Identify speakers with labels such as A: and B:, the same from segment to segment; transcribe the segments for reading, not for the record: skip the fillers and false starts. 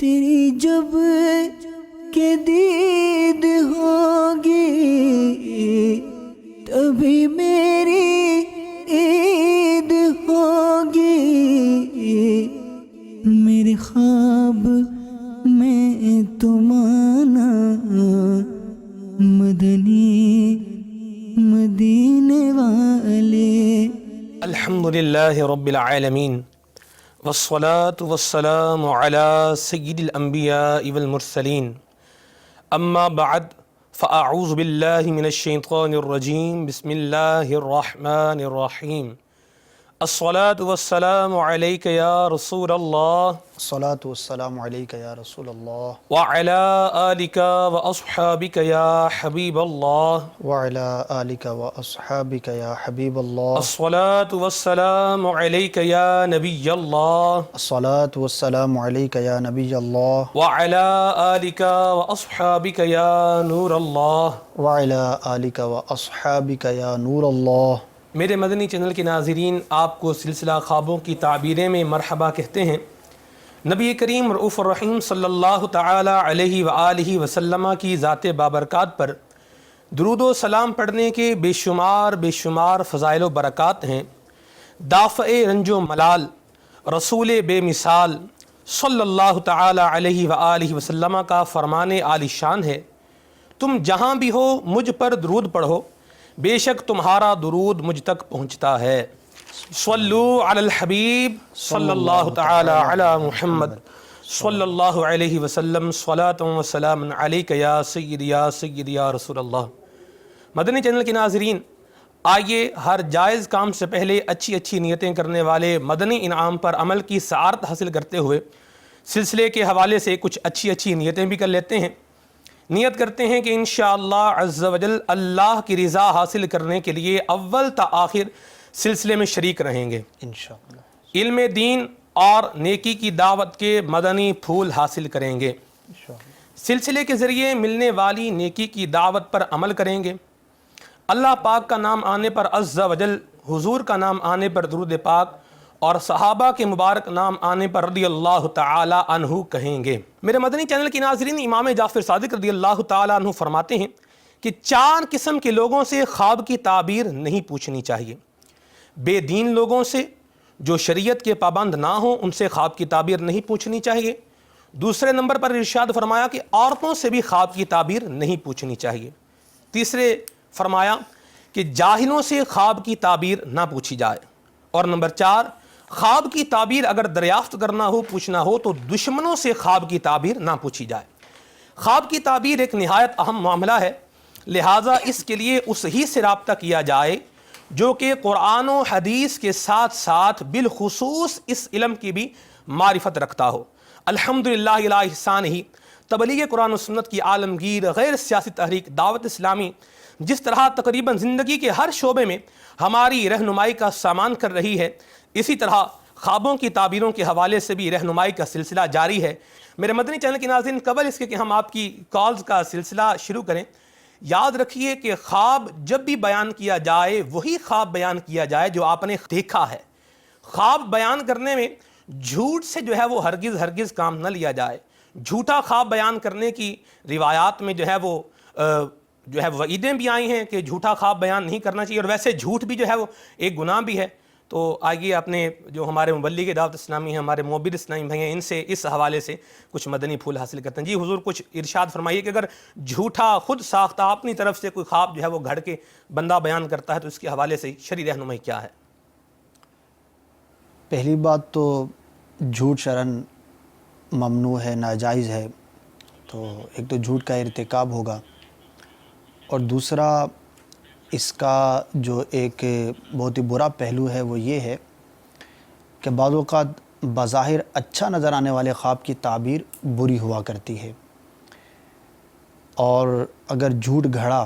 A: تیری جب کہ دید ہوگی تبھی میری عید ہوگی، میرے خواب میں تم آنا مدنی مدینے والے۔
B: الحمدللہ رب العالمین والصلاة والسلام على سید الانبیاء والمرسلین، اما بعد فاعوذ باللہ من الشیطان الرجیم، بسم اللہ الرحمن الرحیم۔ الصلاة والسلام علیک یا رسول اللہ
C: الصلاة والسلام علیک یا رسول اللہ
B: وعلی آلک واصحابک یا حبیب اللہ
C: وعلی آلک واصحابک یا حبیب اللہ
B: الصلاة والسلام علیک یا نبی اللہ
C: الصلاة والسلام علیک یا نبی اللہ
B: وعلی آلک واصحابک یا نور اللہ۔
C: وعلی آلک واصحابک یا نور اللہ۔
B: میرے مدنی چینل کے ناظرین، آپ کو سلسلہ خوابوں کی تعبیریں میں مرحبا کہتے ہیں۔ نبی کریم رؤوف الرحیم صلی اللہ تعالی علیہ وآلہ وسلم کی ذات بابرکات پر درود و سلام پڑھنے کے بے شمار فضائل و برکات ہیں۔ دافع رنج و ملال رسول بے مثال صلی اللہ تعالی علیہ وآلہ وسلم کا فرمان عالی شان ہے، تم جہاں بھی ہو مجھ پر درود پڑھو، بے شک تمہارا درود مجھ تک پہنچتا ہے۔ صلو علی الحبیب صلی اللہ تعالی علی محمد صلی اللہ علیہ وسلم، صلاۃ و سلام علیک یا سید یا رسول اللہ۔ مدنی چینل کے ناظرین، آئیے ہر جائز کام سے پہلے اچھی نیتیں کرنے والے مدنی انعام پر عمل کی سعادت حاصل کرتے ہوئے سلسلے کے حوالے سے کچھ اچھی نیتیں بھی کر لیتے ہیں۔ نیت کرتے ہیں کہ انشاءاللہ عز و جل اللہ کی رضا حاصل کرنے کے لیے اول تا آخر سلسلے میں شریک رہیں گے،
C: انشاءاللہ
B: علم دین اور نیکی کی دعوت کے مدنی پھول حاصل کریں گے، سلسلے کے ذریعے ملنے والی نیکی کی دعوت پر عمل کریں گے، اللہ پاک کا نام آنے پر عز و جل، حضور کا نام آنے پر درود پاک اور صحابہ کے مبارک نام آنے پر رضی اللہ تعالی عنہ کہیں گے۔ میرے مدنی چینل کی ناظرین، امام جعفر صادق رضی اللہ تعالی عنہ فرماتے ہیں کہ 4 قسم کے لوگوں سے خواب کی تعبیر نہیں پوچھنی چاہیے۔ بے دین لوگوں سے جو شریعت کے پابند نہ ہوں، ان سے خواب کی تعبیر نہیں پوچھنی چاہیے۔ دوسرے نمبر پر ارشاد فرمایا کہ عورتوں سے بھی خواب کی تعبیر نہیں پوچھنی چاہیے۔ تیسرے فرمایا کہ جاہلوں سے خواب کی تعبیر نہ پوچھی جائے۔ اور نمبر 4، خواب کی تعبیر اگر دریافت کرنا ہو، پوچھنا ہو، تو دشمنوں سے خواب کی تعبیر نہ پوچھی جائے۔ خواب کی تعبیر ایک نہایت اہم معاملہ ہے، لہٰذا اس کے لیے اس ہی سے رابطہ کیا جائے جو کہ قرآن و حدیث کے ساتھ ساتھ بالخصوص اس علم کی بھی معرفت رکھتا ہو۔ الحمدللہ الی احسانہ، تبلیغ قرآن و سنت کی عالمگیر غیر سیاسی تحریک دعوت اسلامی جس طرح تقریباً زندگی کے ہر شعبے میں ہماری رہنمائی کا سامان کر رہی ہے، اسی طرح خوابوں کی تعبیروں کے حوالے سے بھی رہنمائی کا سلسلہ جاری ہے۔ میرے مدنی چینل کے ناظرین، قبل اس کے کہ ہم آپ کی کالز کا سلسلہ شروع کریں، یاد رکھیے کہ خواب جب بھی بیان کیا جائے وہی خواب بیان کیا جائے جو آپ نے دیکھا ہے۔ خواب بیان کرنے میں جھوٹ سے جو ہے وہ ہرگز کام نہ لیا جائے۔ جھوٹا خواب بیان کرنے کی روایات میں جو ہے وہ وعیدیں بھی آئی ہیں کہ جھوٹا خواب بیان نہیں کرنا چاہیے، اور ویسے جھوٹ بھی جو ہے وہ ایک گناہ بھی ہے۔ تو آئیے اپنے جو ہمارے مبلغ دعوت اسلامی ہیں، ہمارے معبر اسلامی بھائی ہیں، ان سے اس حوالے سے کچھ مدنی پھول حاصل کرتے ہیں۔ جی حضور، کچھ ارشاد فرمائیے کہ اگر جھوٹا خود ساختہ اپنی طرف سے کوئی خواب جو ہے وہ گھڑ کے بندہ بیان کرتا ہے تو اس کے حوالے سے شرعی رہنمائی کیا ہے؟
C: پہلی بات تو جھوٹ شرعاً ممنوع ہے، ناجائز ہے، تو ایک تو جھوٹ کا ارتکاب ہوگا، اور دوسرا اس کا جو ایک بہت ہی برا پہلو ہے وہ یہ ہے کہ بعض اوقات بظاہر اچھا نظر آنے والے خواب کی تعبیر بری ہوا کرتی ہے، اور اگر جھوٹ گھڑا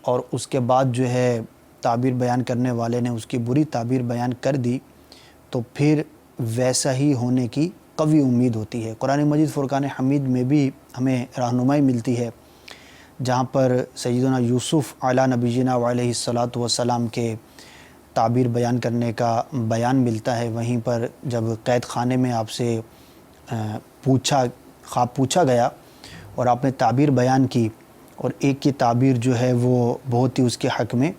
C: اور اس کے بعد جو ہے تعبیر بیان کرنے والے نے اس کی بری تعبیر بیان کر دی تو پھر ویسا ہی ہونے کی قوی امید ہوتی ہے۔ قرآن مجید فرقان حمید میں بھی ہمیں رہنمائی ملتی ہے، جہاں پر سیدنا یوسف علی نبینا علیہ الصلاۃ والسلام کے تعبیر بیان کرنے کا بیان ملتا ہے۔ وہیں پر جب قید خانے میں آپ سے پوچھا خواب پوچھا گیا اور آپ نے تعبیر بیان کی، اور ایک کی تعبیر جو ہے وہ بہت ہی اس کے حق میں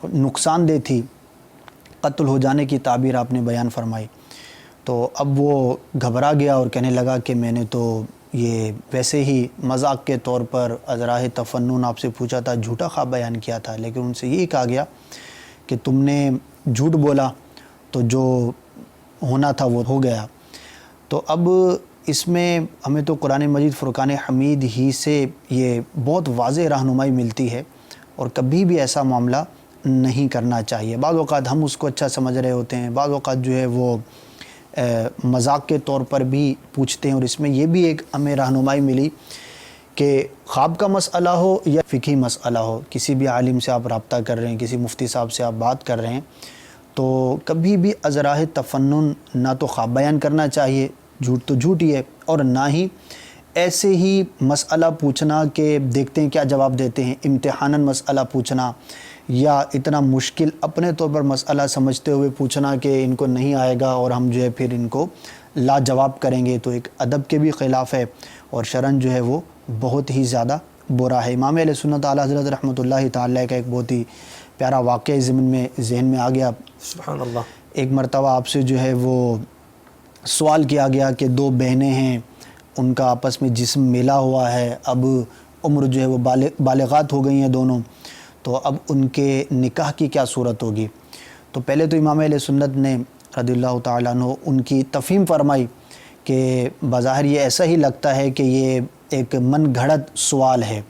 C: نقصان دہ تھی، قتل ہو جانے کی تعبیر آپ نے بیان فرمائی، تو اب وہ گھبرا گیا اور کہنے لگا کہ میں نے تو یہ ویسے ہی مذاق کے طور پر ازراہ تفنن آپ سے پوچھا تھا، جھوٹا خواب بیان کیا تھا، لیکن ان سے یہی کہا گیا کہ تم نے جھوٹ بولا تو جو ہونا تھا وہ ہو گیا۔ تو اب اس میں ہمیں تو قرآن مجید فرقان حمید ہی سے یہ بہت واضح رہنمائی ملتی ہے، اور کبھی بھی ایسا معاملہ نہیں کرنا چاہیے۔ بعض اوقات ہم اس کو اچھا سمجھ رہے ہوتے ہیں، بعض اوقات جو ہے وہ مذاق کے طور پر بھی پوچھتے ہیں، اور اس میں یہ بھی ایک ہمیں رہنمائی ملی کہ خواب کا مسئلہ ہو یا فقہی مسئلہ ہو، کسی بھی عالم سے آپ رابطہ کر رہے ہیں، کسی مفتی صاحب سے آپ بات کر رہے ہیں، تو کبھی بھی ازراہ تفنن نہ تو خواب بیان کرنا چاہیے، جھوٹ تو جھوٹ ہی ہے، اور نہ ہی ایسے ہی مسئلہ پوچھنا کہ دیکھتے ہیں کیا جواب دیتے ہیں، امتحاناً مسئلہ پوچھنا، یا اتنا مشکل اپنے طور پر مسئلہ سمجھتے ہوئے پوچھنا کہ ان کو نہیں آئے گا اور ہم جو ہے پھر ان کو لا جواب کریں گے، تو ایک ادب کے بھی خلاف ہے، اور شرعاً جو ہے وہ بہت ہی زیادہ برا ہے۔ امام اہل سنت اعلیٰ حضرت رحمۃ اللہ تعالیٰ کا ایک بہت ہی پیارا واقعہ ذہن میں آ گیا۔
B: سبحان اللہ۔
C: ایک مرتبہ آپ سے جو ہے وہ سوال کیا گیا کہ دو بہنیں ہیں، ان کا آپس میں جسم ملا ہوا ہے، اب عمر جو ہے وہ بالغات ہو گئی ہیں دونوں، تو اب ان کے نکاح کی کیا صورت ہوگی؟ تو پہلے تو امام اہل سنت نے رضی اللہ تعالیٰ عنہ ان کی تفہیم فرمائی کہ بظاہر یہ ایسا ہی لگتا ہے کہ یہ ایک من گھڑت سوال ہے،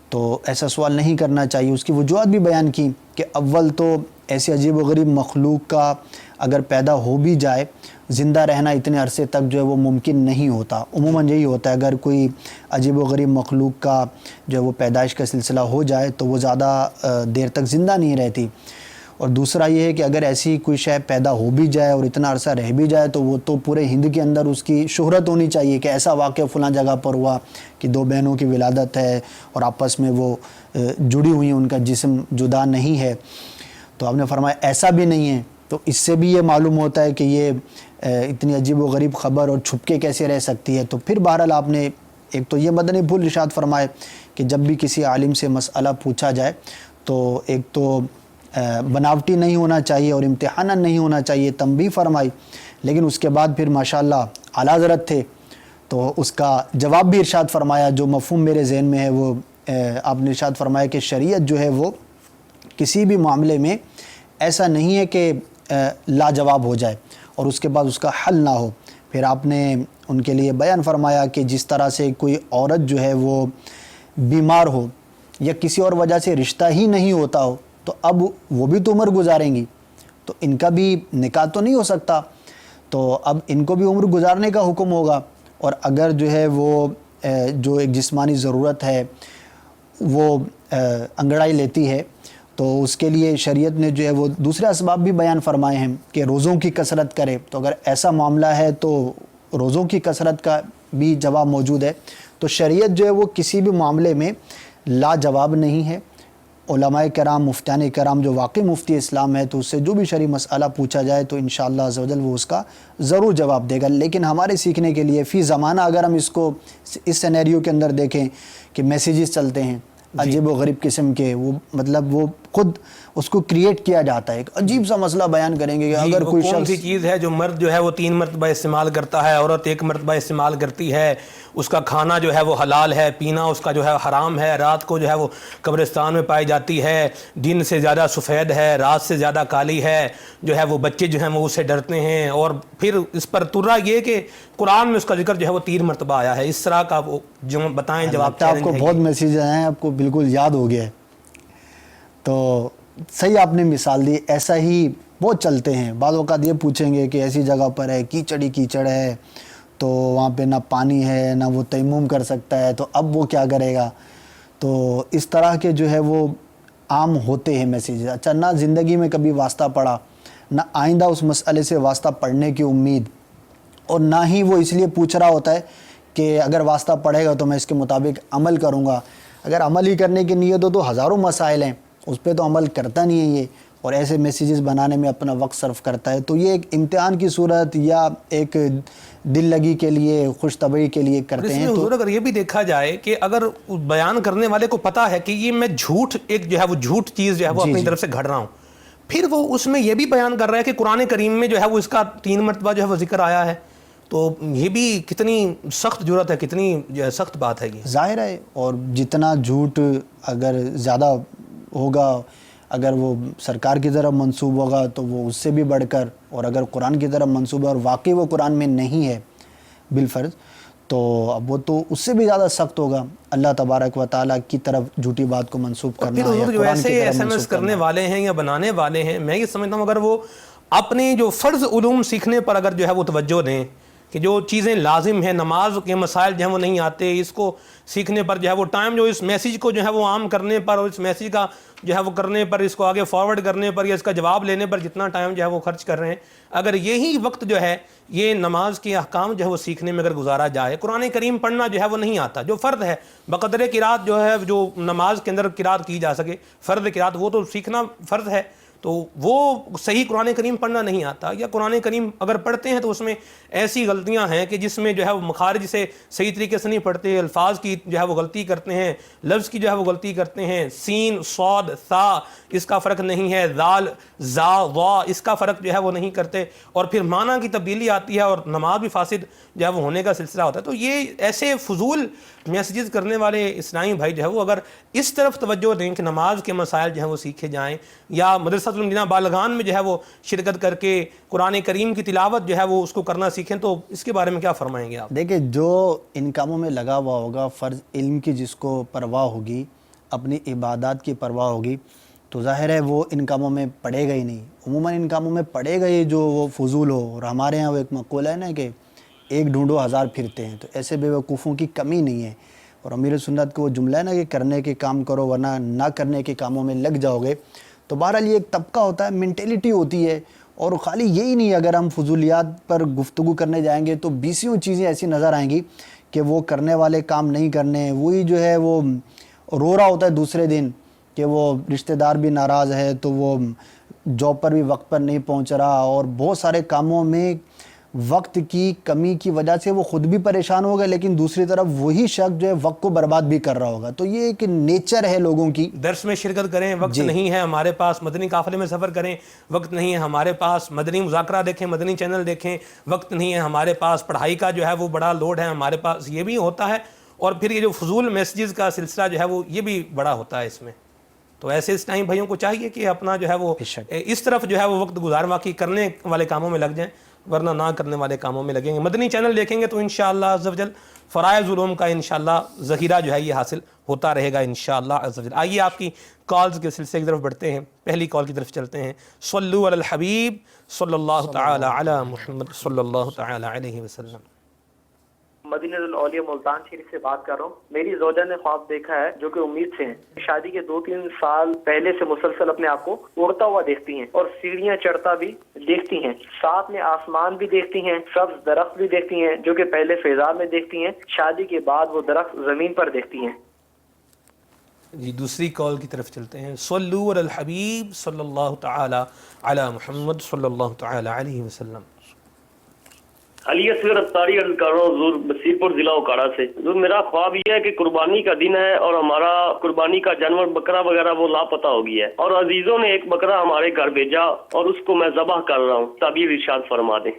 C: تو ایسا سوال نہیں کرنا چاہیے۔ اس کی وجوہات بھی بیان کی کہ اول تو ایسے عجیب و غریب مخلوق کا اگر پیدا ہو بھی جائے، زندہ رہنا اتنے عرصے تک جو ہے وہ ممکن نہیں ہوتا، عموماً یہی ہوتا ہے، اگر کوئی عجیب و غریب مخلوق کا جو ہے وہ پیدائش کا سلسلہ ہو جائے تو وہ زیادہ دیر تک زندہ نہیں رہتی، اور دوسرا یہ ہے کہ اگر ایسی کوئی شے پیدا ہو بھی جائے اور اتنا عرصہ رہ بھی جائے تو وہ تو پورے ہند کے اندر اس کی شہرت ہونی چاہیے کہ ایسا واقعہ فلاں جگہ پر ہوا کہ دو بہنوں کی ولادت ہے اور آپس میں وہ جڑی ہوئی ہیں، ان کا جسم جدا نہیں ہے۔ تو آپ نے فرمایا ایسا بھی نہیں ہے، تو اس سے بھی یہ معلوم ہوتا ہے کہ یہ اتنی عجیب و غریب خبر اور چھپ کے کیسے رہ سکتی ہے۔ تو پھر بہرحال آپ نے ایک تو یہ مدنی پھول ارشاد فرمائے کہ جب بھی کسی عالم سے مسئلہ پوچھا جائے تو ایک تو بناوٹی نہیں ہونا چاہیے اور امتحاناً نہیں ہونا چاہیے، تنبیہ فرمائی، لیکن اس کے بعد پھر ماشاءاللہ اعلیٰ حضرت تھے تو اس کا جواب بھی ارشاد فرمایا۔ جو مفہوم میرے ذہن میں ہے وہ آپ نے ارشاد فرمایا کہ شریعت جو ہے وہ کسی بھی معاملے میں ایسا نہیں ہے کہ لاجواب ہو جائے اور اس کے بعد اس کا حل نہ ہو۔ پھر آپ نے ان کے لیے بیان فرمایا کہ جس طرح سے کوئی عورت جو ہے وہ بیمار ہو یا کسی اور وجہ سے رشتہ ہی نہیں ہوتا ہو تو اب وہ بھی تو عمر گزاریں گی، تو ان کا بھی نکاح تو نہیں ہو سکتا، تو اب ان کو بھی عمر گزارنے کا حکم ہوگا، اور اگر جو ہے وہ جو ایک جسمانی ضرورت ہے وہ انگڑائی لیتی ہے تو اس کے لیے شریعت نے جو ہے وہ دوسرے اسباب بھی بیان فرمائے ہیں کہ روزوں کی کثرت کرے، تو اگر ایسا معاملہ ہے تو روزوں کی کثرت کا بھی جواب موجود ہے۔ تو شریعت جو ہے وہ کسی بھی معاملے میں لاجواب نہیں ہے۔ علماء کرام، مفتیان کرام جو واقعی مفتی اسلام ہے تو اس سے جو بھی شرعی مسئلہ پوچھا جائے تو انشاءاللہ عز و جل وہ اس کا ضرور جواب دے گا۔ لیکن ہمارے سیکھنے کے لیے فی زمانہ اگر ہم اس کو اس سینیریو کے اندر دیکھیں کہ میسیجز چلتے ہیں عجیب و غریب قسم کے، وہ مطلب وہ خود اس کو کریٹ کیا جاتا ہے، ایک عجیب سا مسئلہ بیان کریں گے کہ اگر کوئی
B: کون
C: شخص
B: سی چیز ہے جو مرد جو ہے وہ 3 مرتبہ استعمال کرتا ہے، عورت 1 مرتبہ استعمال کرتی ہے، اس کا کھانا جو ہے وہ حلال ہے، پینا اس کا جو ہے حرام ہے، رات کو جو ہے وہ قبرستان میں پائی جاتی ہے، دن سے زیادہ سفید ہے، رات سے زیادہ کالی ہے، جو ہے وہ بچے جو ہیں وہ اس سے ڈرتے ہیں، اور پھر اس پر ترا یہ کہ قرآن میں اس کا ذکر جو ہے وہ 3 مرتبہ آیا ہے۔ اس طرح کا وہ جو بتائیں جواب۔
C: آپ کو بہت میسیج آئے ہیں، آپ کو بالکل یاد ہو گیا ہے، تو صحیح آپ نے مثال دی، ایسا ہی بہت چلتے ہیں۔ بعض اوقات یہ پوچھیں گے کہ ایسی جگہ پر ہے کیچڑ ہی کیچڑ ہے تو وہاں پہ نہ پانی ہے نہ وہ تیمم کر سکتا ہے تو اب وہ کیا کرے گا، تو اس طرح کے جو ہے وہ عام ہوتے ہیں میسیج۔ اچھا، نہ زندگی میں کبھی واسطہ پڑا، نہ آئندہ اس مسئلے سے واسطہ پڑھنے کی امید، اور نہ ہی وہ اس لیے پوچھ رہا ہوتا ہے کہ اگر واسطہ پڑھے گا تو میں اس کے مطابق عمل کروں گا۔ اگر عمل ہی کرنے کی نیت ہو تو ہزاروں مسائل ہیں، اس پہ تو عمل کرتا نہیں ہے یہ، اور ایسے میسیجز بنانے میں اپنا وقت صرف کرتا ہے، تو یہ ایک امتحان کی صورت یا ایک دل لگی کے لیے، خوش طبعی کے لیے کرتے ہیں۔ تو
B: حضور اگر یہ بھی دیکھا جائے کہ اگر بیان کرنے والے کو پتا ہے کہ یہ میں جھوٹ ایک جو ہے وہ جھوٹ چیز جو ہے وہ اپنی طرف سے گھڑ رہا ہوں، پھر وہ اس میں یہ بھی بیان کر رہا ہے کہ قرآن کریم میں جو ہے وہ اس کا 3 مرتبہ جو ہے وہ ذکر آیا ہے، تو یہ بھی کتنی سخت جرأت ہے، کتنی جو ہے سخت بات ہے یہ
C: ظاہر ہے۔ اور جتنا جھوٹ اگر زیادہ ہوگا، اگر وہ سرکار کی طرف منسوب ہوگا تو وہ اس سے بھی بڑھ کر، اور اگر قرآن کی طرف منسوب ہے اور واقعی وہ قرآن میں نہیں ہے بالفرض، تو اب وہ تو اس سے بھی زیادہ سخت ہوگا اللہ تبارک و تعالیٰ کی طرف جھوٹی بات کو منسوب کرنا
B: پھر
C: یا
B: حضور جو
C: قرآن کی
B: ایسے
C: طرف
B: ایس ایم ایس
C: منسوب
B: کرنے
C: کرنا۔
B: والے ہیں یا بنانے والے ہیں، میں یہ سمجھتا ہوں اگر وہ اپنے جو فرض علوم سیکھنے پر اگر جو ہے وہ توجہ دیں کہ جو چیزیں لازم ہیں، نماز کے مسائل جو ہیں وہ نہیں آتے، اس کو سیکھنے پر جو ہے وہ ٹائم جو اس میسیج کو جو ہے وہ عام کرنے پر اور اس میسیج کا جو ہے وہ کرنے پر، اس کو آگے فارورڈ کرنے پر یا اس کا جواب لینے پر جتنا ٹائم جو ہے وہ خرچ کر رہے ہیں، اگر یہی وقت جو ہے یہ نماز کے احکام جو ہے وہ سیکھنے میں اگر گزارا جائے، قرآن کریم پڑھنا جو ہے وہ نہیں آتا، جو فرض ہے بقدر قرات جو ہے جو نماز کے اندر قرات کی جا سکے، فرض قرات وہ تو سیکھنا فرض ہے، تو وہ صحیح قرآن کریم پڑھنا نہیں آتا، یا قرآن کریم اگر پڑھتے ہیں تو اس میں ایسی غلطیاں ہیں کہ جس میں جو ہے وہ مخارج سے صحیح طریقے سے نہیں پڑھتے، الفاظ کی جو ہے وہ غلطی کرتے ہیں، لفظ کی جو ہے وہ غلطی کرتے ہیں، سین صاد ثا اس کا فرق نہیں ہے، ذال زا وا اس کا فرق جو ہے وہ نہیں کرتے، اور پھر معنی کی تبدیلی آتی ہے اور نماز بھی فاسد جو ہے وہ ہونے کا سلسلہ ہوتا ہے۔ تو یہ ایسے فضول میسیجز کرنے والے اسلامی بھائی جو ہے وہ اگر اس طرف توجہ دیں کہ نماز کے مسائل جو ہیں وہ سیکھے جائیں، یا مدرسۃ المدینہ بالغان میں جو ہے وہ شرکت کر کے قرآن کریم کی تلاوت جو ہے وہ اس کو کرنا سیکھیں، تو اس کے بارے میں کیا فرمائیں گے آپ؟
C: دیکھیں، جو ان کاموں میں لگا ہوا ہوگا، فرض علم کی جس کو پرواہ ہوگی، اپنی عبادات کی پرواہ ہوگی، تو ظاہر ہے وہ ان کاموں میں پڑے گا ہی نہیں، عموماً ان کاموں میں پڑے گا ہی جو وہ فضول ہو۔ اور ہمارے ہاں وہ ایک مقولہ ہے نا کہ ایک ڈھونڈو ہزار پھرتے ہیں، تو ایسے بے وقوفوں کی کمی نہیں ہے۔ اور امیر سنت کو وہ جملہ ہے نا کہ کرنے کے کام کرو ورنہ نہ کرنے کے کاموں میں لگ جاؤ گے۔ تو بہرحال یہ ایک طبقہ ہوتا ہے، مینٹیلیٹی ہوتی ہے، اور خالی یہی نہیں، اگر ہم فضولیات پر گفتگو کرنے جائیں گے تو بیسیوں چیزیں ایسی نظر آئیں گی کہ وہ کرنے والے کام نہیں کرنے، وہی جو ہے وہ رو رہا ہوتا ہے دوسرے دن کہ وہ رشتہ دار بھی ناراض ہے تو وہ جاب پر بھی وقت پر نہیں پہنچ رہا، اور بہت سارے کاموں میں وقت کی کمی کی وجہ سے وہ خود بھی پریشان ہوگا، لیکن دوسری طرف وہی شخص جو ہے وقت کو برباد بھی کر رہا ہوگا۔ تو یہ ایک نیچر ہے لوگوں کی۔
B: درس میں شرکت کریں، وقت نہیں ہے ہمارے پاس، مدنی قافلے میں سفر کریں، وقت نہیں ہے ہمارے پاس، مدنی مذاکرہ دیکھیں، مدنی چینل دیکھیں، وقت نہیں ہے ہمارے پاس، پڑھائی کا جو ہے وہ بڑا لوڈ ہے ہمارے پاس، یہ بھی ہوتا ہے، اور پھر یہ جو فضول میسیجز کا سلسلہ جو ہے وہ یہ بھی بڑا ہوتا ہے اس میں۔ تو ایسے اسلامی بھائیوں کو چاہیے کہ اپنا جو ہے وہ اس طرف جو ہے وہ وقت گزار، واقعی کرنے والے کاموں میں لگ جائیں، ورنہ نہ کرنے والے کاموں میں لگیں گے۔ مدنی چینل دیکھیں گے تو انشاءاللہ عز و جل فرائض علوم کا انشاءاللہ ذخیرہ جو ہے یہ حاصل ہوتا رہے گا انشاءاللہ عز و جل۔ آئیے آپ کی کالز کے سلسلے کی طرف بڑھتے ہیں، پہلی کال کی طرف چلتے ہیں۔ صلو علی الحبیب صلی اللہ تعالی علی محمد صلی اللہ تعالی علیہ وسلم۔
D: مدینہ الاولیاء ملتان شریف سے بات کر رہا ہوں۔ میری زوجہ نے خواب دیکھا ہے جو کہ امید سے ہیں، شادی کے 2-3 سال پہلے سے مسلسل اپنے آپ کو اڑتا ہوا دیکھتی ہیں اور سیڑھیاں چڑھتا بھی دیکھتی ہیں، ساتھ میں آسمان بھی دیکھتی ہیں، سبز درخت بھی دیکھتی ہیں جو کہ پہلے فضا میں دیکھتی ہیں، شادی کے بعد وہ درخت زمین پر دیکھتی ہیں۔
B: جی دوسری کال کی طرف چلتے ہیں۔ صلو علی الحبیب صلی اللہ تعالی علی محمد صلی اللہ تعالی علیہ وسلم۔
E: علی اصغر افطاری عرض کر رہا ہوں حضور، بصیر پور ضلع اوکاڑا سے۔ حضور میرا خواب یہ ہے کہ قربانی کا دن ہے اور ہمارا قربانی کا جانور بکرا وغیرہ وہ لاپتہ ہو گیا ہے، اور عزیزوں نے ایک بکرا ہمارے گھر بھیجا اور اس کو میں ذبح کر رہا ہوں، تعبیر ارشاد فرما دیں۔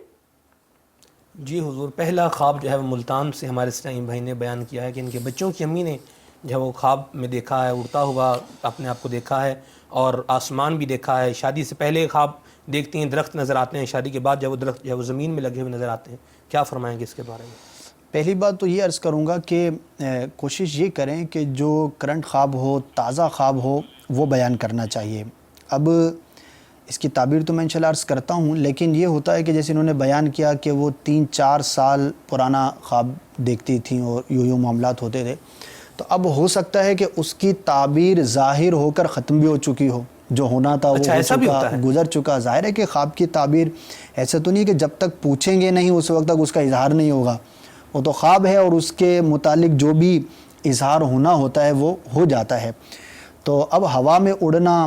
B: جی حضور، پہلا خواب جو ہے وہ ملتان سے ہمارے اسلامی بھائی نے بیان کیا ہے کہ ان کے بچوں کی امی نے جو ہے وہ خواب میں دیکھا ہے، اڑتا ہوا اپنے آپ کو دیکھا ہے اور آسمان بھی دیکھا ہے۔ شادی سے پہلے خواب دیکھتی ہیں درخت نظر آتے ہیں، شادی کے بعد جب وہ درخت جو ہے وہ زمین میں لگے ہوئے نظر آتے ہیں، کیا فرمائیں گے اس کے بارے میں؟
C: پہلی بات تو یہ عرض کروں گا کہ کوشش یہ کریں کہ جو کرنٹ خواب ہو، تازہ خواب ہو، وہ بیان کرنا چاہیے۔ اب اس کی تعبیر تو میں انشاءاللہ عرض کرتا ہوں، لیکن یہ ہوتا ہے کہ جیسے انہوں نے بیان کیا کہ وہ 3-4 سال پرانا خواب دیکھتی تھیں اور یوں معاملات ہوتے تھے، تو اب ہو سکتا ہے کہ اس کی تعبیر ظاہر ہو کر ختم بھی ہو چکی ہو، جو ہونا تھا وہ ہو چکا، گزر چکا۔ ظاہر ہے کہ خواب کی تعبیر ایسا تو نہیں کہ جب تک پوچھیں گے نہیں اس وقت تک اس کا اظہار نہیں ہوگا، وہ تو خواب ہے اور اس کے متعلق جو بھی اظہار ہونا ہوتا ہے وہ ہو جاتا ہے۔ تو اب ہوا میں اڑنا،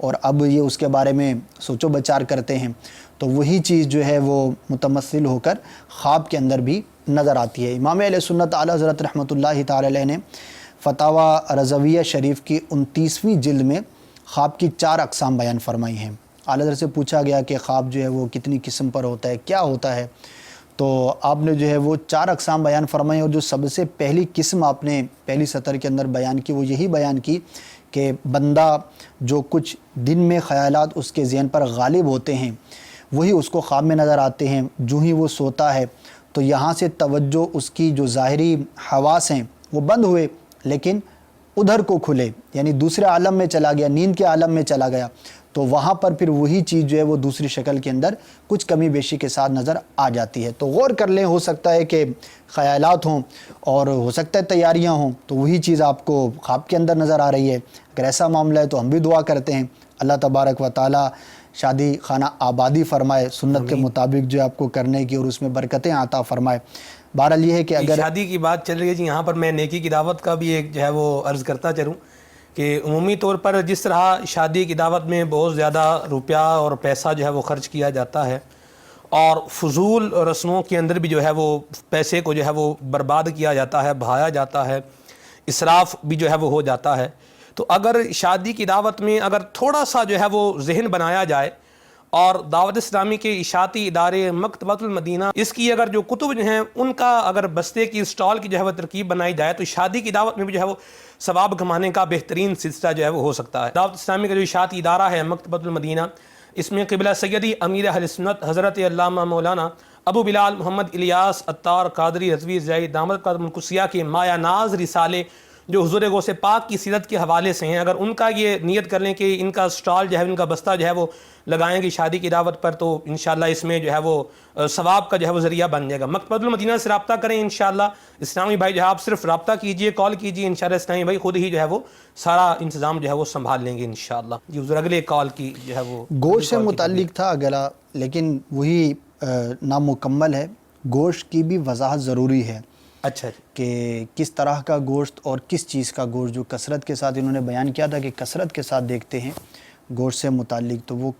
C: اور اب یہ اس کے بارے میں سوچ و بچار کرتے ہیں، تو وہی چیز جو ہے وہ متمثل ہو کر خواب کے اندر بھی نظر آتی ہے۔ امام اہل سنت اعلیٰ حضرت رحمۃ اللہ تعالی علیہ نے فتاوی رضویہ شریف کی 29ویں جلد میں خواب کی 4 اقسام بیان فرمائی ہیں۔ اعلیٰ حضرت سے پوچھا گیا کہ خواب جو ہے وہ کتنی قسم پر ہوتا ہے، کیا ہوتا ہے، تو آپ نے جو ہے وہ 4 اقسام بیان فرمائی، اور جو سب سے پہلی قسم آپ نے پہلی سطر کے اندر بیان کی وہ یہی بیان کی کہ بندہ جو کچھ دن میں خیالات اس کے ذہن پر غالب ہوتے ہیں وہی اس کو خواب میں نظر آتے ہیں۔ جو ہی وہ سوتا ہے تو یہاں سے توجہ اس کی جو ظاہری حواس ہیں وہ بند ہوئے، لیکن ادھر کو کھلے، یعنی دوسرے عالم میں چلا گیا، نیند کے عالم میں چلا گیا، تو وہاں پر پھر وہی چیز جو ہے وہ دوسری شکل کے اندر کچھ کمی بیشی کے ساتھ نظر آ جاتی ہے۔ تو غور کر لیں، ہو سکتا ہے کہ خیالات ہوں اور ہو سکتا ہے تیاریاں ہوں، تو وہی چیز آپ کو خواب کے اندر نظر آ رہی ہے۔ اگر ایسا معاملہ ہے تو ہم بھی دعا کرتے ہیں اللہ تبارک و تعالی شادی خانہ آبادی فرمائے، سنت کے مطابق جو آپ کو کرنے کی، اور اس میں برکتیں عطا فرمائے۔ بہرحال یہ ہے کہ اگر
B: شادی کی بات چل رہی ہے جی، یہاں پر میں نیکی کی دعوت کا بھی ایک جو ہے وہ عرض کرتا چلوں کہ عمومی طور پر جس طرح شادی کی دعوت میں بہت زیادہ روپیہ اور پیسہ جو ہے وہ خرچ کیا جاتا ہے، اور فضول رسموں کے اندر بھی جو ہے وہ پیسے کو جو ہے وہ برباد کیا جاتا ہے، بہایا جاتا ہے، اسراف بھی جو ہے وہ ہو جاتا ہے، تو اگر شادی کی دعوت میں اگر تھوڑا سا جو ہے وہ ذہن بنایا جائے، اور دعوت اسلامی کے اشاعتی ادارے مکتبۃ المدینہ اس کی اگر جو کتب جو ہیں ان کا اگر بستے کی اسٹال کی جو ہے وہ ترکیب بنائی جائے، تو شادی کی دعوت میں بھی جو ہے وہ ثواب کمانے کا بہترین سلسلہ جو ہے وہ ہو سکتا ہے۔ دعوت اسلامی کا جو اشاعتی ادارہ ہے مکتبۃ المدینہ، اس میں قبلہ سیدی امیر اہل سنت حضرت علامہ مولانا ابو بلال محمد الیاس عطار قادری رضوی زید دامت قدم القدسیہ کے مایہ ناز رسالے جو حضور غوث پاک کی سیرت کے حوالے سے ہیں، اگر ان کا یہ نیت کر لیں کہ ان کا سٹال جو ہے ان کا بستہ جو ہے وہ لگائیں گے شادی کی دعوت پر، تو انشاءاللہ اس میں جو ہے وہ ثواب کا جو ہے وہ ذریعہ بن جائے گا۔ مکتبۃ المدینہ سے رابطہ کریں انشاءاللہ، اسلامی بھائی جو ہے آپ صرف رابطہ کیجئے، کال کیجئے، انشاءاللہ اسلامی بھائی خود ہی جو ہے وہ سارا انتظام جو ہے وہ سنبھال لیں گے انشاءاللہ۔ جی حضور اگلے کال کی جو ہے وہ
C: گوشت سے متعلق تھا اگلا، لیکن وہی نامکمل ہے۔ گوشت کی بھی وضاحت ضروری ہے،
B: اچھا
C: کہ کس طرح کا گوشت اور کس چیز کا گوشت، جو کثرت کے ساتھ انہوں نے بیان کیا تھا کہ کثرت کے ساتھ دیکھتے ہیں گوشت سے متعلق، تو وہ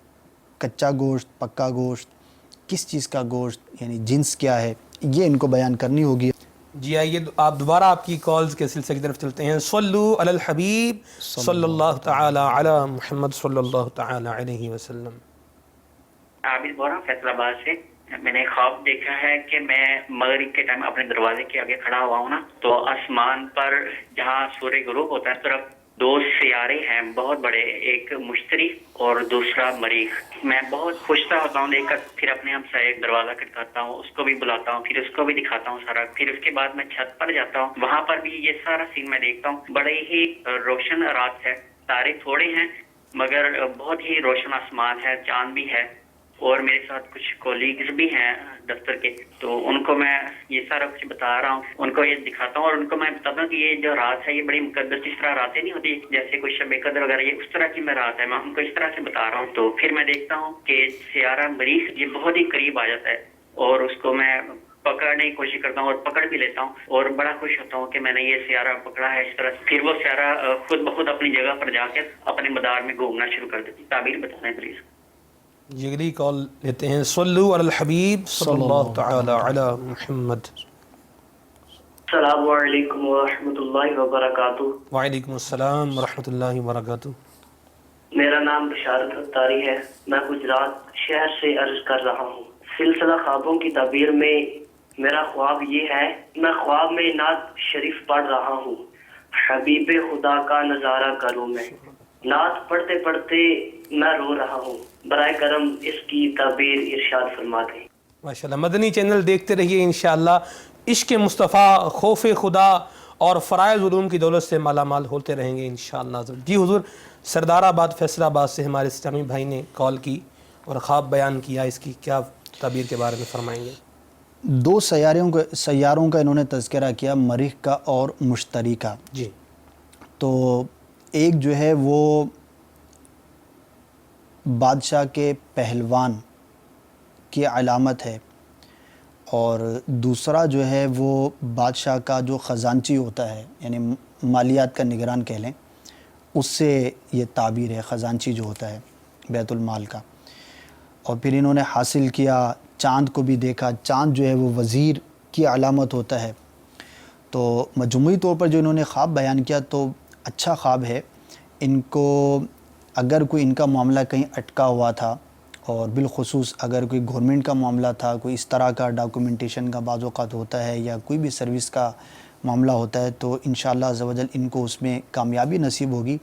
C: کچا گوشت، پکا گوشت، کس چیز کا گوشت، یعنی جنس کیا ہے، یہ ان کو بیان کرنی ہوگی۔
B: جی آئیے آپ دوبارہ آپ کی کالز کے سلسلے کی طرف چلتے ہیں۔ صلو علی الحبیب صلی اللہ تعالی علی محمد صلی اللہ تعالی علیہ وسلم۔
F: عابد بول رہا ہوں فیصل آباد سے۔ میں نے خواب دیکھا ہے کہ میں مغرب کے ٹائم اپنے دروازے کے آگے کھڑا ہوا ہوں نا، تو آسمان پر جہاں سورج غروب ہوتا ہے اس طرف 2 سیارے ہیں بہت بڑے، ایک مشتری اور دوسرا مریخ۔ میں بہت خوشتا ہوتا ہوں دیکھ کر، پھر اپنے ہم سے ایک دروازہ کھٹکاتا ہوں، اس کو بھی بلاتا ہوں، پھر اس کو بھی دکھاتا ہوں سارا، پھر اس کے بعد میں چھت پر جاتا ہوں، وہاں پر بھی یہ سارا سین میں دیکھتا ہوں۔ بڑے ہی روشن رات ہے، تارے تھوڑے ہیں مگر بہت ہی روشن آسمان ہے، چاند بھی ہے، اور میرے ساتھ کچھ کولیگز بھی ہیں دفتر کے، تو ان کو میں یہ سارا کچھ بتا رہا ہوں، ان کو یہ دکھاتا ہوں، اور ان کو میں بتاتا ہوں کہ یہ جو رات ہے یہ بڑی مقدس، جس طرح راتیں نہیں ہوتی جیسے کوئی شب قدر وغیرہ، یہ اس طرح کی میں رات ہے، میں ان کو اس طرح سے بتا رہا ہوں۔ تو پھر میں دیکھتا ہوں کہ سیارہ مریخ یہ بہت ہی قریب آ جاتا ہے، اور اس کو میں پکڑنے کی کوشش کرتا ہوں اور پکڑ بھی لیتا ہوں، اور بڑا خوش ہوتا ہوں کہ میں نے یہ سیارہ پکڑا ہے اس طرح سے۔ پھر وہ سیارہ خود بخود اپنی جگہ پر جا کے اپنے مدار میں گھومنا شروع کر دیتی۔ تعبیر بتائیں پلیز۔
B: جی اگلی کال لیتے ہیں۔ صلو علی الحبیب صلی اللہ تعالی علی محمد۔
G: السلام علیکم ورحمۃ اللہ وبرکاتہ۔
B: وعلیکم السلام ورحمۃ اللہ وبرکاتہ۔
G: میرا نام بشارت اتاری ہے، میں گجرات شہر سے عرض کر رہا ہوں۔ سلسلہ خوابوں کی تعبیر میں میرا خواب یہ ہے، میں خواب میں نعت شریف پڑھ رہا ہوں، حبیب خدا کا نظارہ کروں میں، نعت پڑھتے پڑھتے میں رو رہا ہوں، برائے کرم اس کی تعبیر ارشاد فرما دیں۔
B: ماشاءاللہ، مدنی چینل دیکھتے رہیے انشاءاللہ، عشق مصطفیٰ، خوف خدا اور فرائض علوم کی دولت سے مالا مال ہوتے رہیں گے انشاءاللہ۔ جی حضور، سردار آباد فیصل آباد سے ہمارے اسلامی بھائی نے کال کی اور خواب بیان کیا، اس کی کیا تعبیر کے بارے میں فرمائیں گے؟
C: 2 سیاروں کا انہوں نے تذکرہ کیا، مریخ کا اور مشتری کا۔
B: جی،
C: تو ایک جو ہے وہ بادشاہ کے پہلوان کی علامت ہے، اور دوسرا جو ہے وہ بادشاہ کا جو خزانچی ہوتا ہے، یعنی مالیات کا نگران کہہ لیں، اس سے یہ تعبیر ہے خزانچی جو ہوتا ہے بیت المال کا. اور پھر انہوں نے حاصل کیا، چاند کو بھی دیکھا. چاند جو ہے وہ وزیر کی علامت ہوتا ہے. تو مجموعی طور پر جو انہوں نے خواب بیان کیا تو اچھا خواب ہے. ان کو اگر کوئی ان کا معاملہ کہیں اٹکا ہوا تھا، اور بالخصوص اگر کوئی گورنمنٹ کا معاملہ تھا، کوئی اس طرح کا ڈاکومنٹیشن کا بعض اوقات ہوتا ہے یا کوئی بھی سروس کا معاملہ ہوتا ہے، تو انشاءاللہ عز و جل ان کو اس میں کامیابی نصیب ہوگی.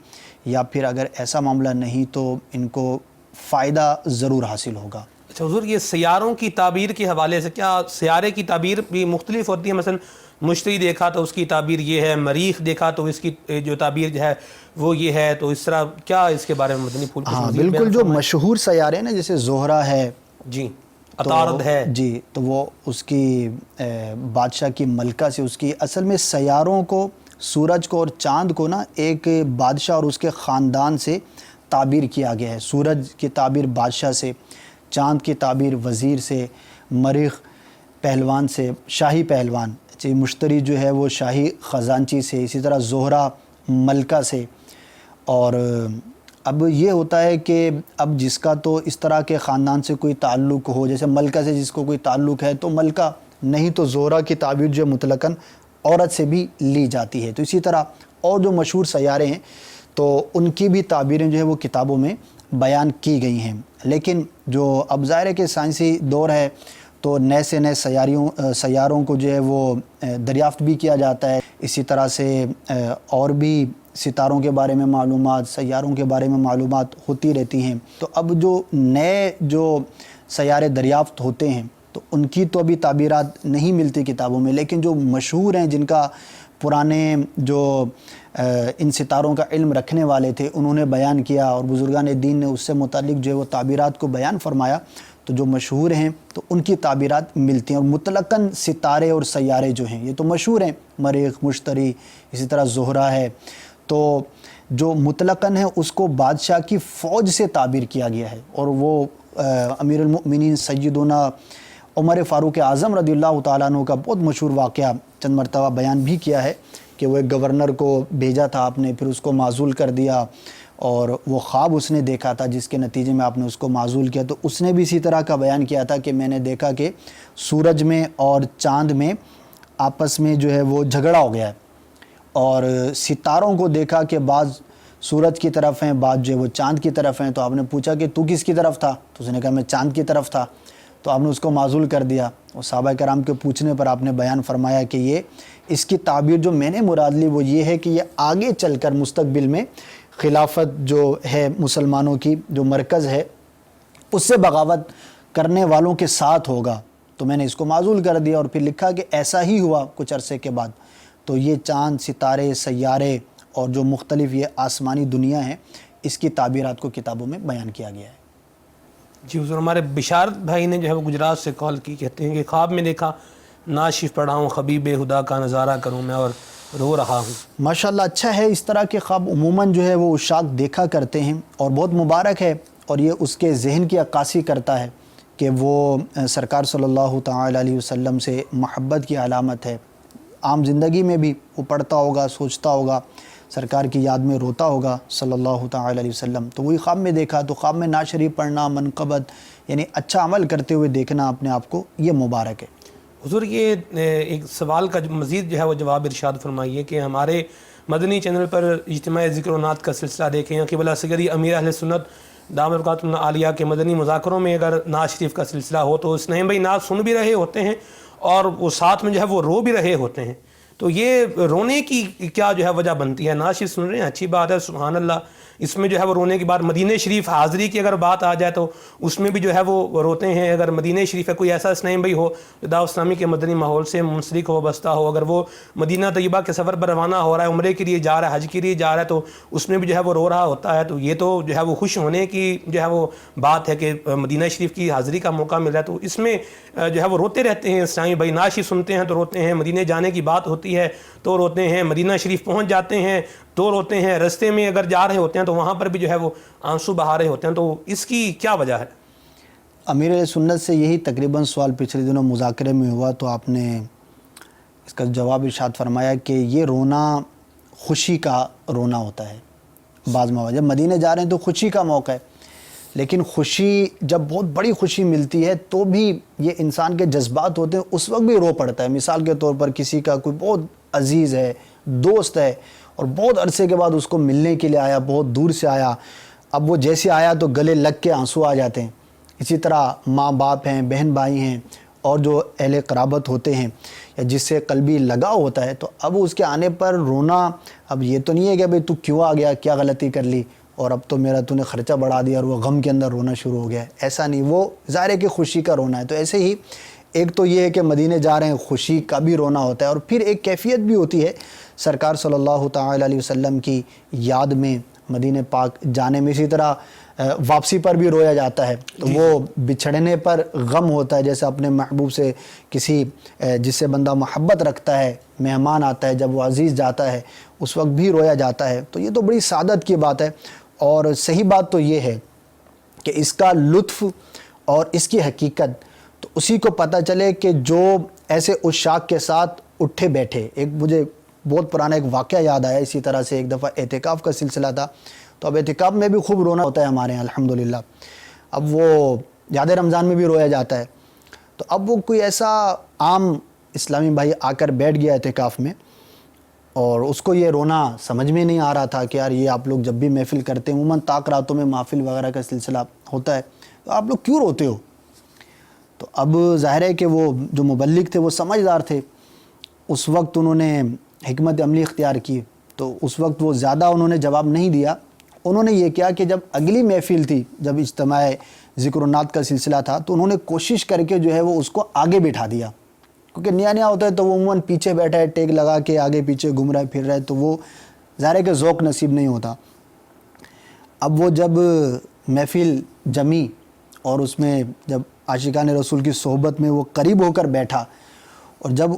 C: یا پھر اگر ایسا معاملہ نہیں تو ان کو فائدہ ضرور حاصل ہوگا.
B: اچھا حضور، یہ سیاروں کی تعبیر کے حوالے سے کیا سیارے کی تعبیر بھی مختلف ہوتی ہے؟ مثلا مشتری دیکھا تو اس کی تعبیر یہ ہے، مریخ دیکھا تو اس کی جو تعبیر جو ہے وہ یہ ہے، تو اس طرح کیا اس کے بارے میں مدنی پھول کچھ
C: ہاں
B: مزید
C: بالکل،
B: بیان
C: جو
B: فرمائیں؟
C: مشہور سیارے ہیں نا، جیسے زہرہ ہے،
B: جی، عطارد ہے،
C: جی، تو وہ اس کی بادشاہ کی ملکہ سے، اس کی اصل میں سیاروں کو، سورج کو اور چاند کو نا ایک بادشاہ اور اس کے خاندان سے تعبیر کیا گیا ہے. سورج کی تعبیر بادشاہ سے، چاند کی تعبیر وزیر سے، مریخ پہلوان سے، شاہی پہلوان. مشتری جو ہے وہ شاہی خزانچی سے، اسی طرح زہرہ ملکہ سے. اور اب یہ ہوتا ہے کہ اب جس کا تو اس طرح کے خاندان سے کوئی تعلق ہو، جیسے ملکہ سے جس کو کوئی تعلق ہے تو ملکہ، نہیں تو زہرہ کی تعبیر جو مطلقاً عورت سے بھی لی جاتی ہے. تو اسی طرح اور جو مشہور سیارے ہیں تو ان کی بھی تعبیریں جو ہے وہ کتابوں میں بیان کی گئی ہیں. لیکن جو اب ظاہر ہے کہ سائنسی دور ہے تو نئے سے نئے سیاروں کو جو ہے وہ دریافت بھی کیا جاتا ہے. اسی طرح سے اور بھی ستاروں کے بارے میں معلومات، سیاروں کے بارے میں معلومات ہوتی رہتی ہیں. تو اب جو نئے جو سیارے دریافت ہوتے ہیں تو ان کی تو ابھی تعبیرات نہیں ملتی کتابوں میں، لیکن جو مشہور ہیں، جن کا پرانے جو ان ستاروں کا علم رکھنے والے تھے انہوں نے بیان کیا اور بزرگان دین نے اس سے متعلق جو ہے وہ تعبیرات کو بیان فرمایا، تو جو مشہور ہیں تو ان کی تعبیرات ملتی ہیں. اور مطلقاً ستارے اور سیارے جو ہیں یہ تو مشہور ہیں، مریخ، مشتری، اسی طرح زہرہ ہے. تو جو مطلقاً ہے اس کو بادشاہ کی فوج سے تعبیر کیا گیا ہے. اور وہ امیر المؤمنین سیدنا عمر فاروق اعظم رضی اللہ تعالیٰ عنہ کا بہت مشہور واقعہ چند مرتبہ بیان بھی کیا ہے کہ وہ ایک گورنر کو بھیجا تھا آپ نے، پھر اس کو معزول کر دیا، اور وہ خواب اس نے دیکھا تھا جس کے نتیجے میں آپ نے اس کو معزول کیا. تو اس نے بھی اسی طرح کا بیان کیا تھا کہ میں نے دیکھا کہ سورج میں اور چاند میں آپس میں جو ہے وہ جھگڑا ہو گیا ہے، اور ستاروں کو دیکھا کہ بعض سورج کی طرف ہیں، بعض جو ہے وہ چاند کی طرف ہیں. تو آپ نے پوچھا کہ تو کس کی طرف تھا؟ تو اس نے کہا میں چاند کی طرف تھا. تو آپ نے اس کو معزول کر دیا. اور صحابہ کرام کے پوچھنے پر آپ نے بیان فرمایا کہ یہ اس کی تعبیر جو میں نے مراد لی وہ یہ ہے کہ یہ آگے چل کر مستقبل میں خلافت جو ہے مسلمانوں کی جو مرکز ہے اس سے بغاوت کرنے والوں کے ساتھ ہوگا. تو میں نے اس کو معزول کر دیا. اور پھر لکھا کہ ایسا ہی ہوا کچھ عرصے کے بعد. تو یہ چاند، ستارے، سیارے اور جو مختلف یہ آسمانی دنیا ہیں اس کی تعبیرات کو کتابوں میں بیان کیا گیا ہے.
B: جی حضور، ہمارے بشارت بھائی نے جو ہے وہ گجرات سے کال کی، کہتے ہیں کہ خواب میں دیکھا نعت شریف پڑھا ہوں، حبیب خدا کا نظارہ کروں میں اور رو رہا ہوں.
C: ماشاءاللہ اچھا ہے. اس طرح کے خواب عموماً جو ہے وہ عشاق دیکھا کرتے ہیں اور بہت مبارک ہے. اور یہ اس کے ذہن کی عکاسی کرتا ہے کہ وہ سرکار صلی اللہ تعالی علیہ وسلم سے محبت کی علامت ہے. عام زندگی میں بھی وہ پڑھتا ہوگا، سوچتا ہوگا، سرکار کی یاد میں روتا ہوگا صلی اللہ تعالی علیہ وسلم. تو وہی خواب میں دیکھا. تو خواب میں نعت شریف پڑھنا، منقبت یعنی اچھا عمل کرتے ہوئے دیکھنا اپنے آپ کو، یہ مبارک ہے.
B: حضور، یہ ایک سوال کا مزید جو ہے وہ جواب ارشاد فرمائیے کہ ہمارے مدنی چینل پر اجتماع ذکر و نعت کا سلسلہ دیکھیں، قبلہ سیدی امیر اہل سنت دامت برکاتہ العالیہ کے مدنی مذاکروں میں اگر نعت شریف کا سلسلہ ہو تو اس نعیم بھائی نعت سن بھی رہے ہوتے ہیں اور وہ ساتھ میں جو ہے وہ رو بھی رہے ہوتے ہیں. تو یہ رونے کی کیا جو ہے وجہ بنتی ہے؟ نعت شریف سن رہے ہیں، اچھی بات ہے، سبحان اللہ. اس میں جو ہے وہ رونے کے بعد مدینہ شریف حاضری کی اگر بات آ جائے تو اس میں بھی جو ہے وہ روتے ہیں. اگر مدینہ شریف ہے کوئی ایسا اسنائم بھائی ہو جو دعوت اسلامی کے مدنی ماحول سے منسلک ہو، وابستہ ہو، اگر وہ مدینہ طیبہ کے سفر پر روانہ ہو رہا ہے، عمرے کے لیے جا رہا ہے، حج کے لیے جا رہا ہے، تو اس میں بھی جو ہے وہ رو رہا ہوتا ہے. تو یہ تو جو ہے وہ خوش ہونے کی جو ہے وہ بات ہے کہ مدینہ شریف کی حاضری کا موقع مل رہا ہے. تو اس میں جو ہے وہ روتے رہتے ہیں اسلامی بھائی. نعت شریف سنتے ہیں تو روتے ہیں، مدینہ جانے کی بات ہوتی ہے تو روتے ہیں، مدینہ شریف پہنچ جاتے ہیں تو روتے ہیں، رستے میں اگر جا رہے ہوتے ہیں تو وہاں پر بھی جو ہے وہ آنسو بہا رہے ہوتے ہیں. تو اس کی کیا وجہ ہے؟
C: امیر سنت سے یہی تقریباً سوال پچھلے دنوں مذاکرے میں ہوا تو آپ نے اس کا جواب ارشاد فرمایا کہ یہ رونا خوشی کا رونا ہوتا ہے بعض مواقع جب مدینے جا رہے ہیں تو خوشی کا موقع ہے، لیکن خوشی جب بہت بڑی خوشی ملتی ہے تو بھی یہ انسان کے جذبات ہوتے ہیں، اس وقت بھی رو پڑتا ہے۔ مثال کے طور پر کسی کا کوئی بہت عزیز ہے، دوست ہے، اور بہت عرصے کے بعد اس کو ملنے کے لیے آیا، بہت دور سے آیا، اب وہ جیسے آیا تو گلے لگ کے آنسو آ جاتے ہیں۔ اسی طرح ماں باپ ہیں، بہن بھائی ہیں، اور جو اہل قرابت ہوتے ہیں یا جس سے قلبی لگاؤ ہوتا ہے، تو اب اس کے آنے پر رونا، اب یہ تو نہیں ہے کہ بھئی تو کیوں آ گیا، کیا غلطی کر لی اور اب تو میرا تو نے خرچہ بڑھا دیا اور وہ غم کے اندر رونا شروع ہو گیا ہے، ایسا نہیں، وہ ظاہر ہے کہ خوشی کا رونا ہے۔ تو ایسے ہی ایک تو یہ ہے کہ مدینے جا رہے ہیں، خوشی کا بھی رونا ہوتا ہے، اور پھر ایک کیفیت بھی ہوتی ہے سرکار صلی اللہ تعالی علیہ وسلم کی یاد میں مدینہ پاک جانے میں۔ اسی طرح واپسی پر بھی رویا جاتا ہے، تو وہ بچھڑنے پر غم ہوتا ہے، جیسے اپنے محبوب سے کسی جس سے بندہ محبت رکھتا ہے، مہمان آتا ہے، جب وہ عزیز جاتا ہے اس وقت بھی رویا جاتا ہے۔ تو یہ تو بڑی سعادت کی بات ہے، اور صحیح بات تو یہ ہے کہ اس کا لطف اور اس کی حقیقت تو اسی کو پتہ چلے کہ جو ایسے عشاق کے ساتھ اٹھے بیٹھے۔ ایک مجھے بہت پرانا ایک واقعہ یاد آیا، اسی طرح سے ایک دفعہ اعتکاف کا سلسلہ تھا، تو اب اعتکاف میں بھی خوب رونا ہوتا ہے ہمارے یہاں الحمدللہ، اب وہ یاد رمضان میں بھی رویا جاتا ہے۔ تو اب وہ کوئی ایسا عام اسلامی بھائی آ کر بیٹھ گیا اعتکاف میں، اور اس کو یہ رونا سمجھ میں نہیں آ رہا تھا کہ یار یہ آپ لوگ جب بھی محفل کرتے ہیں، عموماً طاق راتوں میں محفل وغیرہ کا سلسلہ ہوتا ہے، تو آپ لوگ کیوں روتے ہو؟ تو اب ظاہر ہے کہ وہ جو مبلغ تھے وہ سمجھدار تھے، اس وقت انہوں نے حکمت عملی اختیار کی، تو اس وقت وہ زیادہ انہوں نے جواب نہیں دیا۔ انہوں نے یہ کیا کہ جب اگلی محفل تھی، جب اجتماع ذکر و نعت کا سلسلہ تھا، تو انہوں نے کوشش کر کے جو ہے وہ اس کو آگے بٹھا دیا، کیونکہ نیا نیا ہوتا ہے تو وہ عموماً پیچھے بیٹھا ہے، ٹیک لگا کے آگے پیچھے گھوم رہا ہے، پھر رہا ہے، تو وہ ظاہر ہے کہ ذوق نصیب نہیں ہوتا۔ اب وہ جب محفل جمی اور اس میں جب عاشقان رسول کی صحبت میں وہ قریب ہو کر بیٹھا، اور جب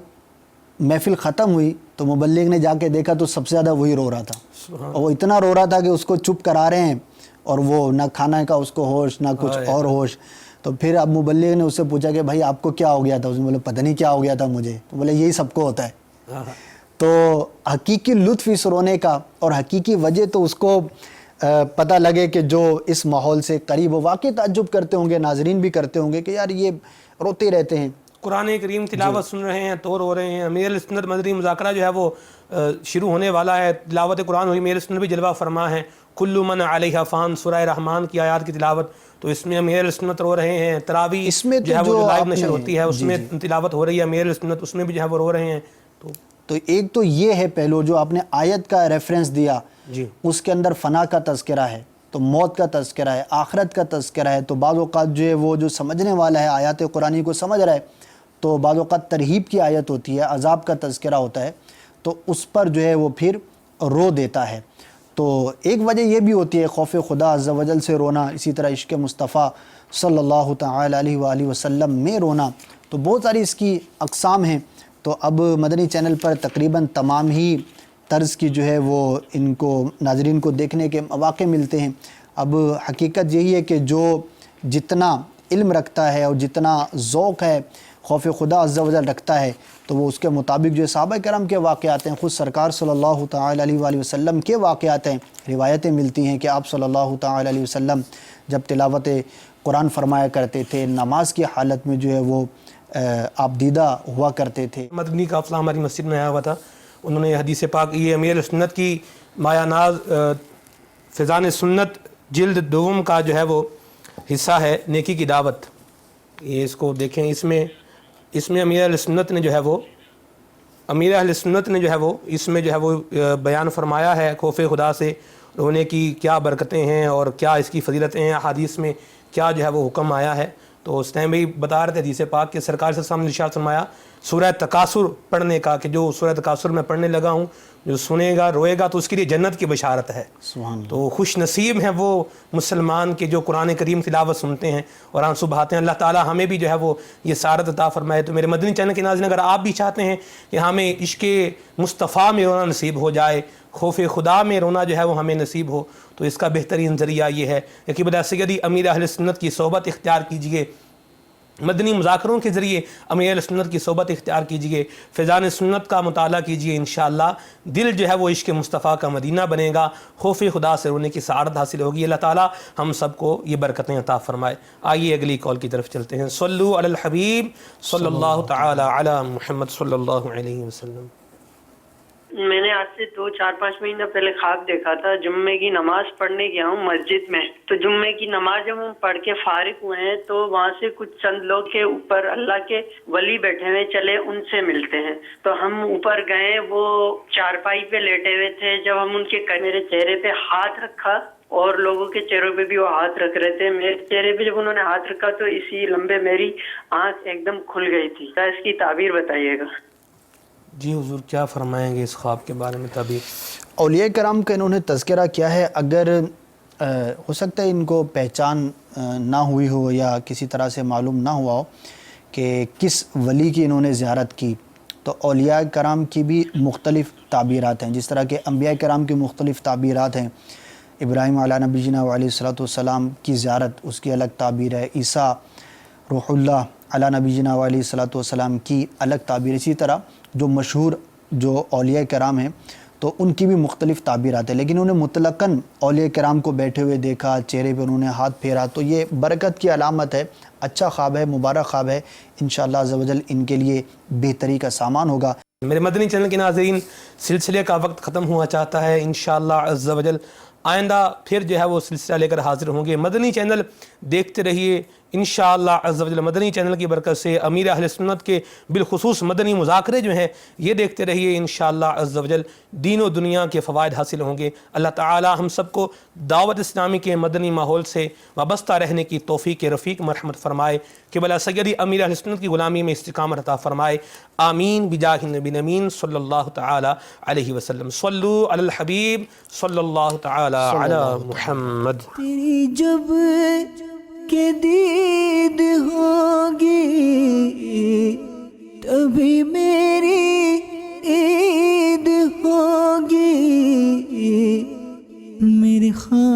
C: محفل ختم ہوئی تو مبلغ نے جا کے دیکھا تو سب سے زیادہ وہی رو رہا تھا، اور وہ اتنا رو رہا تھا کہ اس کو چپ کرا رہے ہیں، اور وہ نہ کھانا کا اس کو ہوش، نہ کچھ اور ہوش۔ تو پھر اب مبلغ نے اس سے پوچھا کہ بھائی آپ کو کیا ہو گیا تھا؟ اس نے بولا پتہ نہیں کیا ہو گیا تھا مجھے، تو بولے یہی سب کو ہوتا ہے۔ تو حقیقی لطف اس رونے کا اور حقیقی وجہ تو اس کو پتہ لگے کہ جو اس ماحول سے قریب ہو۔ واقعی تعجب کرتے ہوں گے، ناظرین بھی کرتے ہوں گے کہ یار یہ روتے رہتے ہیں،
B: قرآن کریم تلاوت سن رہے ہیں تو رو رہے ہیں۔ امیر السنت مدنی مذاکرہ جو ہے وہ شروع ہونے والا ہے، تلاوت قرآن ہوئی، امیر السنت بھی جلوہ فرما ہے، کل من علیہ فان، سورہ رحمان کی آیات کی تلاوت، تو اس میں امیر السنت رو رہے ہیں۔ تراویح
C: اس میں
B: جو ہے وہ لائیو نشر
C: آپ نے
B: ہوتی ہے، اس میں تلاوت ہو رہی ہے امیر السنت، اس میں بھی جو ہے وہ رو رہے ہیں۔
C: تو ایک تو یہ ہے پہلو جو آپ نے آیت کا ریفرنس دیا،
B: جی،
C: اس کے اندر فنا کا تذکرہ ہے، تو موت کا تذکرہ ہے، آخرت کا تذکرہ ہے، تو بعض اوقات جو ہے وہ جو سمجھنے والا ہے آیات قرآنی کو سمجھ رہا ہے، تو بعض اوقات ترہیب کی آیت ہوتی ہے، عذاب کا تذکرہ ہوتا ہے، تو اس پر جو ہے وہ پھر رو دیتا ہے۔ تو ایک وجہ یہ بھی ہوتی ہے خوف خدا عز و جل سے رونا، اسی طرح عشق مصطفیٰ صلی اللہ تعالی علیہ وآلہ وسلم میں رونا، تو بہت ساری اس کی اقسام ہیں۔ تو اب مدنی چینل پر تقریباً تمام ہی طرز کی جو ہے وہ ان کو ناظرین کو دیکھنے کے مواقع ملتے ہیں۔ اب حقیقت یہی ہے کہ جو جتنا علم رکھتا ہے اور جتنا ذوق ہے خوف خدا عز و جل رکھتا ہے، تو وہ اس کے مطابق جو صحابہ کرام کے واقعات ہیں، خود سرکار صلی اللہ تعالی علیہ وآلہ وسلم کے واقعات ہیں، روایتیں ملتی ہیں کہ آپ صلی اللہ تعالی علیہ وسلم جب تلاوت قرآن فرمایا کرتے تھے، نماز کی حالت میں جو ہے وہ آپ دیدہ ہوا کرتے تھے۔
B: مدنی قافلہ ہماری مسجد میں آیا ہوا تھا، انہوں نے حدیث پاک، یہ امیر سنت کی مایہ ناز فیضان سنت جلد دوم کا جو ہے وہ حصہ ہے، نیکی کی دعوت، یہ اس کو دیکھیں، اس میں امیر اہل سنت نے جو ہے وہ اس میں جو ہے وہ بیان فرمایا ہے خوف خدا سے رونے کی کیا برکتیں ہیں اور کیا اس کی فضیلتیں ہیں، حدیث میں کیا جو ہے وہ حکم آیا ہے۔ تو اس ٹائم بھی بتا رہے تھے حدیث پاک کہ سرکار سے سامنے ارشاد فرمایا سورہ تکاثر پڑھنے کا، کہ جو سورہ تکاثر میں پڑھنے لگا ہوں، جو سنے گا روئے گا تو اس کے لیے جنت کی بشارت ہے۔ تو خوش نصیب ہیں وہ مسلمان کے جو قرآن کریم تلاوت سنتے ہیں اور آنسو بہاتے ہیں۔ اللہ تعالیٰ ہمیں بھی جو ہے وہ یہ سعادت عطا فرمائے۔ تو میرے مدنی چینل کے ناظرین، اگر آپ بھی چاہتے ہیں کہ ہمیں عشق مصطفیٰ میں رونا نصیب ہو جائے، خوف خدا میں رونا جو ہے وہ ہمیں نصیب ہو، تو اس کا بہترین ذریعہ یہ ہے کہ قبلہ سیدی امیر اہل سنت کی صحبت اختیار کیجئے، مدنی مذاکروں کے ذریعے امیر اہل سنت کی صحبت اختیار کیجئے، فیضان سنت کا مطالعہ کیجئے، انشاءاللہ دل جو ہے وہ عشق مصطفیٰ کا مدینہ بنے گا، خوف خدا سے رونے کی سعادت حاصل ہوگی۔ اللہ تعالی ہم سب کو یہ برکتیں عطا فرمائے۔ آئیے اگلی کال کی طرف چلتے ہیں۔ صلو علی الحبیب صلی اللہ تعالی علی محمد صلی اللہ علیہ وسلم۔
H: میں نے آج سے 2-4-5 مہینہ پہلے خواب دیکھا تھا، جمعے کی نماز پڑھنے گیا ہوں مسجد میں، تو جمعے کی نماز جب ہم پڑھ کے فارغ ہوئے ہیں تو وہاں سے کچھ چند لوگ کے اوپر اللہ کے ولی بیٹھے ہوئے چلے ان سے ملتے ہیں، تو ہم اوپر گئے، وہ چارپائی پہ لیٹے ہوئے تھے، جب ہم ان کے میرے چہرے پہ ہاتھ رکھا اور لوگوں کے چہروں پہ بھی وہ ہاتھ رکھ رہے تھے، میرے چہرے پہ جب انہوں نے ہاتھ رکھا تو اسی لمبے میری آنکھ ایک دم کھل گئی تھی۔ کیا اس کی تعبیر بتائیے گا؟
B: جی حضور کیا فرمائیں گے اس خواب کے بارے میں تعبیر؟
C: اولیاء کرام کا انہوں نے تذکرہ کیا ہے، اگر ہو سکتا ہے ان کو پہچان نہ ہوئی ہو یا کسی طرح سے معلوم نہ ہوا ہو کہ کس ولی کی انہوں نے زیارت کی، تو اولیاء کرام کی بھی مختلف تعبیرات ہیں، جس طرح کہ انبیاء کرام کی مختلف تعبیرات ہیں۔ ابراہیم علیہ نبی جنا علیہ الصلوۃ والسلام کی زیارت اس کی الگ تعبیر ہے، عیسیٰ روح اللہ علیہ نبی جنا علیہ الصلوۃ والسلام کی الگ تعبیر، اسی طرح جو مشہور جو اولیاء کرام ہیں تو ان کی بھی مختلف تعبیرات ہیں، لیکن انہیں مطلقاً اولیاء کرام کو بیٹھے ہوئے دیکھا، چہرے پہ انہوں نے ہاتھ پھیرا، تو یہ برکت کی علامت ہے، اچھا خواب ہے، مبارک خواب ہے، انشاءاللہ عز و جل ان کے لیے بہتری کا سامان ہوگا۔
B: میرے مدنی چینل کے ناظرین، سلسلے کا وقت ختم ہوا چاہتا ہے، انشاءاللہ عز و جل آئندہ پھر جو ہے وہ سلسلہ لے کر حاضر ہوں گے۔ مدنی چینل دیکھتے رہیے، انشاءاللہ عز و جل مدنی چینل کی برکت سے امیر اہل سنت کے بالخصوص مدنی مذاکرے جو ہیں یہ دیکھتے رہیے، انشاءاللہ عز و جل دین و دنیا کے فوائد حاصل ہوں گے۔ اللہ تعالی ہم سب کو دعوت اسلامی کے مدنی ماحول سے وابستہ رہنے کی توفیق رفیق مرحمت فرمائے، کہ بلا سیدی امیر اہل سنت کی غلامی میں استقامت عطا فرمائے، آمین بجاہ النبی امین صلی اللہ تعالی علیہ وسلم۔ صلو علی الحبیب صلی اللہ تعالی علی محمد۔
A: تیری جب کہ دید ہوگی تبھی میری عید ہوگی، میرے خواہ